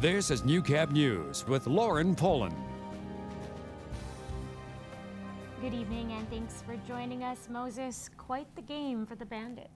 This is New Cab News with Lauren Poland. Good evening and thanks for joining us. Moses, quite the game for the Bandits.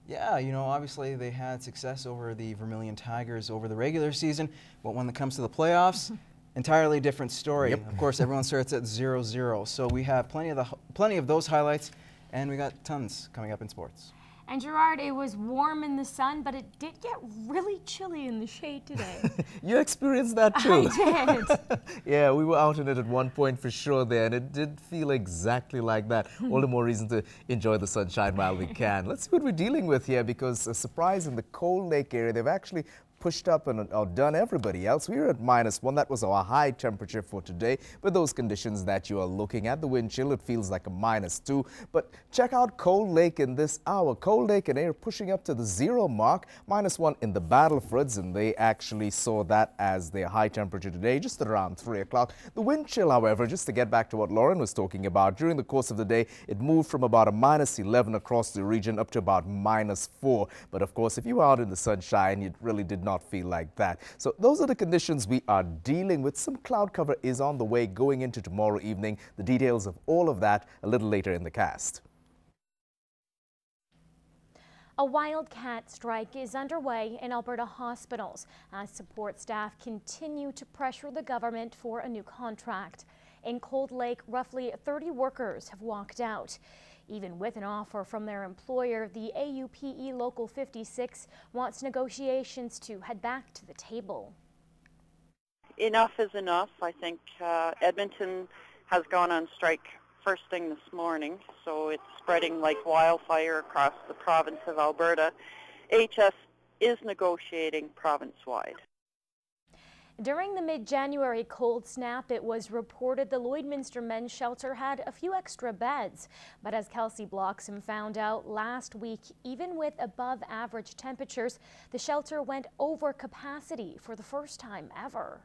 Yeah, you know, obviously they had success over the Vermilion Tigers over the regular season, but when it comes to the playoffs, entirely different story. Yep. Of course, everyone starts at 0-0, so we have plenty of those highlights, and we got tons coming up in sports. And Gerard, it was warm in the sun, but it did get really chilly in the shade today. You experienced that too. I did. Yeah, we were out in it at one point for sure there, and it did feel exactly like that. All the more reason to enjoy the sunshine while we can. Let's see what we're dealing with here, because a surprise in the Cold Lake area, they've actually pushed up and outdone everybody else. We were at -1. That was our high temperature for today. But those conditions that you are looking at, the wind chill, it feels like a -2. But check out Cold Lake in this hour. Cold Lake and air pushing up to the 0 mark, -1 in the Battlefords, and they actually saw that as their high temperature today, just at around 3 o'clock. The wind chill, however, just to get back to what Lauren was talking about, during the course of the day, it moved from about a -11 across the region up to about -4. But of course, if you were out in the sunshine, it really did not feel like that. So those are the conditions we are dealing with. Some cloud cover is on the way going into tomorrow evening. The details of all of that a little later in the cast. A wildcat strike is underway in Alberta hospitals as support staff continue to pressure the government for a new contract. In Cold Lake, roughly 30 workers have walked out. Even with an offer from their employer, the AUPE Local 56 wants negotiations to head back to the table. Enough is enough. I think Edmonton has gone on strike first thing this morning, so it's spreading like wildfire across the province of Alberta. HS is negotiating province-wide. During the mid-January cold snap, it was reported the Lloydminster Men's Shelter had a few extra beds. But as Kelsey Bloxham found out last week, even with above-average temperatures, the shelter went over capacity for the first time ever.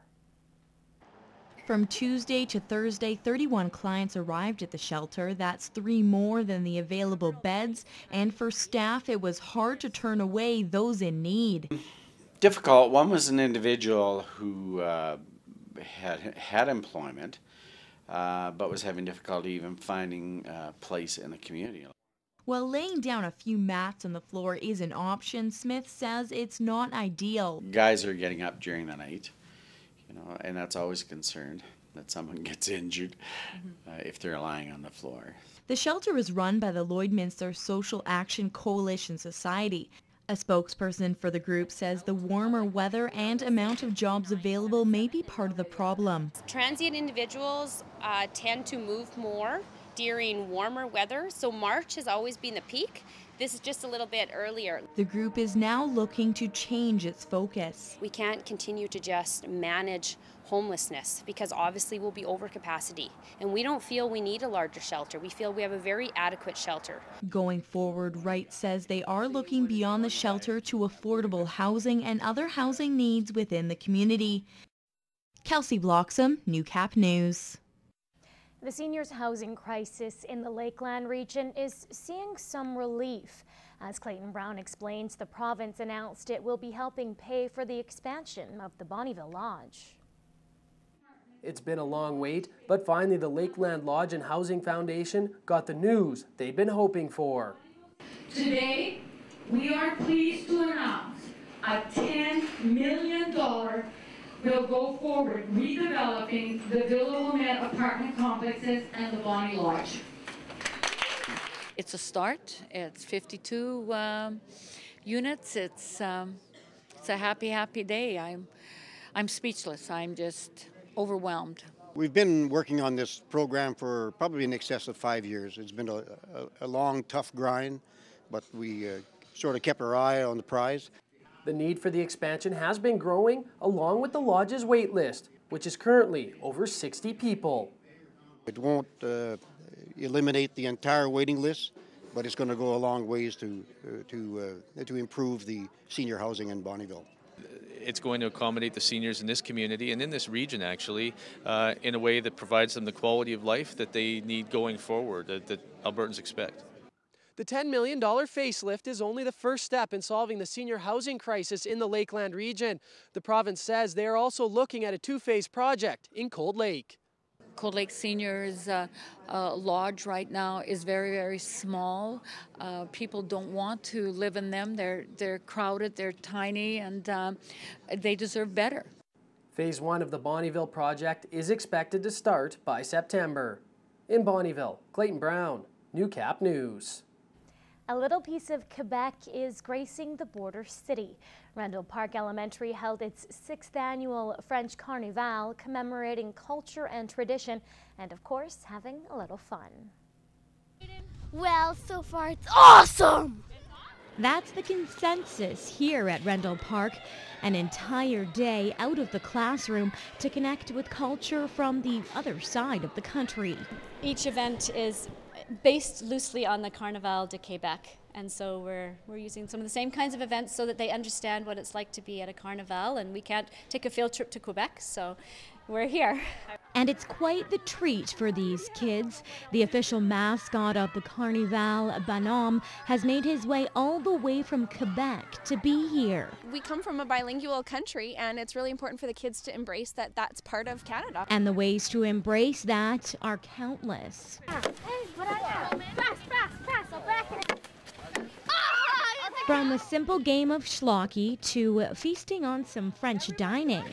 From Tuesday to Thursday, 31 clients arrived at the shelter. That's 3 more than the available beds. And for staff, it was hard to turn away those in need. Difficult. One was an individual who had employment, but was having difficulty even finding a place in the community. While laying down a few mats on the floor is an option, Smith says it's not ideal. Guys are getting up during the night, you know, and that's always a concern that someone gets injured if they're lying on the floor. The shelter is run by the Lloydminster Social Action Coalition Society. A spokesperson for the group says the warmer weather and amount of jobs available may be part of the problem. Transient individuals tend to move more during warmer weather, so March has always been the peak. This is just a little bit earlier. The group is now looking to change its focus. We can't continue to just manage homelessness because obviously we'll be over capacity, and we don't feel we need a larger shelter. We feel we have a very adequate shelter. Going forward, Wright says they are looking beyond the shelter to affordable housing and other housing needs within the community. Kelsey Bloxham, New Cap News. The seniors' housing crisis in the Lakeland region is seeing some relief. As Clayton Brown explains, the province announced it will be helping pay for the expansion of the Bonnyville Lodge. It's been a long wait, but finally the Lakeland Lodge and Housing Foundation got the news they've been hoping for. Today, we are pleased to announce a $10 million will go forward redeveloping the Villa Wilmette apartment complexes and the Bonny Lodge. It's a start. It's 52 units. It's a happy day. I'm speechless. I'm just overwhelmed. We've been working on this program for probably in excess of 5 years. It's been a long, tough grind, but we sort of kept our eye on the prize. The need for the expansion has been growing along with the lodge's wait list, which is currently over 60 people. It won't eliminate the entire waiting list, but it's going to go a long ways to improve the senior housing in Bonneville. It's going to accommodate the seniors in this community and in this region, actually, in a way that provides them the quality of life that they need going forward, that Albertans expect. The $10 million facelift is only the first step in solving the senior housing crisis in the Lakeland region. The province says they are also looking at a two-phase project in Cold Lake. Cold Lake Seniors Lodge right now is very, very small. People don't want to live in them. They're crowded, they're tiny, and they deserve better. Phase 1 of the Bonnyville project is expected to start by September. In Bonnyville, Clayton Brown, Newcap News. A little piece of Quebec is gracing the border city. Rendell Park Elementary held its 6th annual French Carneval, commemorating culture and tradition, and of course, having a little fun. Well, so far it's awesome! That's the consensus here at Rendell Park. An entire day out of the classroom to connect with culture from the other side of the country. Each event is based loosely on the Carneval de Québec, and so we're using some of the same kinds of events so that they understand what it's like to be at a carnival, and we can't take a field trip to Quebec, so we're here. And it's quite the treat for these kids. The official mascot of the Carneval, Bonny, has made his way all the way from Quebec to be here. We come from a bilingual country, and it's really important for the kids to embrace that that's part of Canada. And the ways to embrace that are countless. From a simple game of schlocky to feasting on some French dining.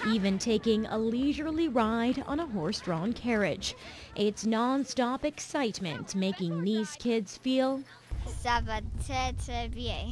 Even taking a leisurely ride on a horse-drawn carriage. It's non-stop excitement making these kids feel Ça va très très bien.